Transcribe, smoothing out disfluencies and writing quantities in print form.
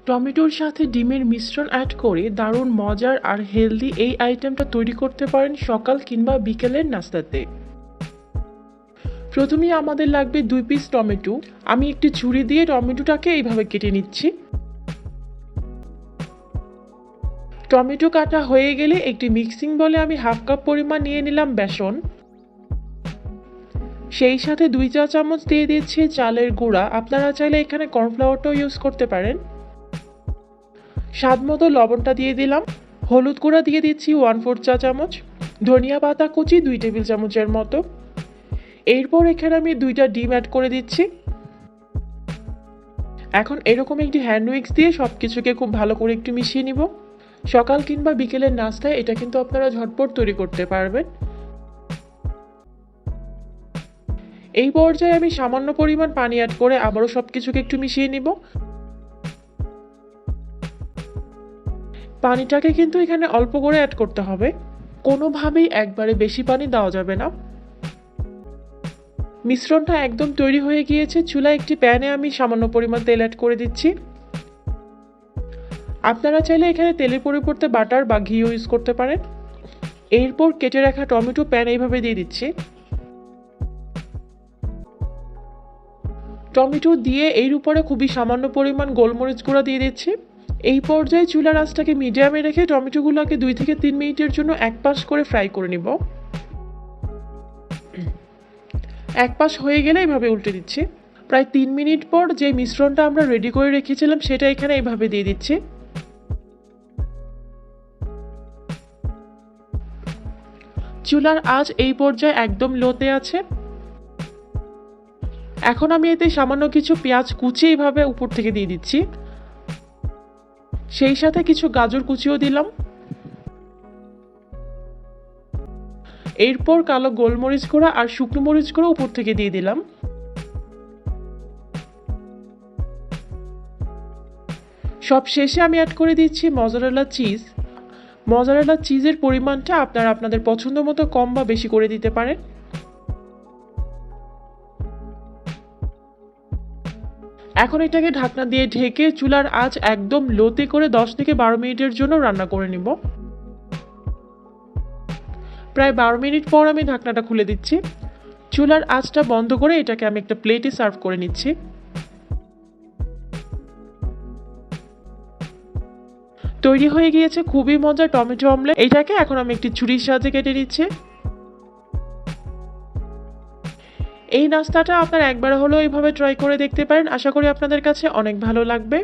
টমেটোর সাথে ডিমের মিশ্রণ অ্যাড করে দারুণ মজার আর হেলদি এই আইটেমটা তৈরি করতে পারেন সকাল কিংবা বিকেলের নাস্তাতে। প্রথমেই আমাদের লাগবে 2 পিস টমেটো। আমি একটি ছুরি দিয়ে টমেটোটাকে এইভাবে কেটে নিচ্ছি। টমেটো কাটা হয়ে গেলে একটি মিক্সিং বলে আমি 1/2 কাপ পরিমাণ নিয়ে নিলাম বেসন। সেই সাথে 2 চা চামচ দিয়ে দিচ্ছি চালের গুঁড়া। আপনারা চাইলে এখানে কর্নফ্লাওয়ারটাও ইউজ করতে পারেন। স্বাদ মতো লবণটা দিয়ে দিলাম। হলুদ গুঁড়া দিয়ে দিচ্ছি 1/4 চা চামচ। ধনিয়া পাতা কুচি 2 টেবিল চামচের মতো। এরপর এখানে আমি 2টা ডিম অ্যাড করে দিচ্ছি। এখন এরকম একটি হ্যান্ড উইক্স দিয়ে সবকিছুকে খুব ভালো করে একটু মিশিয়ে নিব। সকাল কিংবা বিকেলের নাস্তায় এটা কিন্তু আপনারা ঝটপট তৈরি করতে পারবেন। এই পর্যায়ে আমি সামান্য পরিমাণ পানি অ্যাড করে আবারও সবকিছুকে একটু মিশিয়ে নিব। পানিটাকে কিন্তু এখানে অল্প করে অ্যাড করতে হবে, কোনোভাবেই একবারে বেশি পানি দেওয়া যাবে না। মিশ্রণটা একদম তৈরি হয়ে গিয়েছে। চুলায় একটি প্যানে আমি সামান্য পরিমাণ তেল অ্যাড করে দিচ্ছি। আপনারা চাইলে এখানে তেলের পরিবর্তে বাটার বা ঘি ইউজ করতে পারেন। এরপর কেটে রাখা টমেটো প্যান এইভাবে দিয়ে দিচ্ছি। টমেটো দিয়ে এর উপরে খুবই সামান্য পরিমাণ গোলমরিচ গুঁড়া দিয়ে দিচ্ছি। এই পর্যায়ে চুলার আঁচটাকে মিডিয়ামে রেখে টমেটোগুলোকে 2 থেকে 3 মিনিটের জন্য এক পাশ করে ফ্রাই করে নিব। এক পাশ হয়ে গেলে এইভাবে উল্টে দিচ্ছি। প্রায় 3 মিনিট পর যে মিশ্রণটা আমরা রেডি করে রেখেছিলাম সেটা এখানে এইভাবে দিয়ে দিচ্ছি। চুলার আঁচ এই পর্যায়ে একদম লোতে আছে। এখন আমি এতে সামান্য কিছু পেঁয়াজ কুচি এইভাবে উপর থেকে দিয়ে দিচ্ছি। সেই সাথে কিছু গাজর কুচিও দিলাম। এরপর কালো গোলমরিচ গুঁড়া আর শুকনো মরিচ গুঁড়ো উপর থেকে দিয়ে দিলাম। সব শেষে আমি অ্যাড করে দিচ্ছি মজারেলা চিজ। মজারেলা চিজের পরিমাণটা আপনারা আপনাদের পছন্দ মতো কম বা বেশি করে দিতে পারেন। এখন এটাকে ঢাকনা দিয়ে ঢেকে চুলার আঁচ একদম লোতে করে 10 থেকে 12 মিনিটের জন্য রান্না করে নিব। প্রায় 12 মিনিট পর আমি ঢাকনাটা খুলে দিচ্ছি। চুলার আঁচটা বন্ধ করে এটাকে আমি একটা প্লেটে সার্ভ করে নিচ্ছি। তৈরি হয়ে গিয়েছে খুবই মজার টমেটো অমলেট। এটাকে এখন আমি একটি ছুরির সাহায্যে কেটে নিচ্ছি। এই নাস্তাটা আপনারা একবার হলেও এইভাবে ট্রাই করে দেখতে পারেন। আশা করি আপনাদের কাছে অনেক ভালো লাগবে।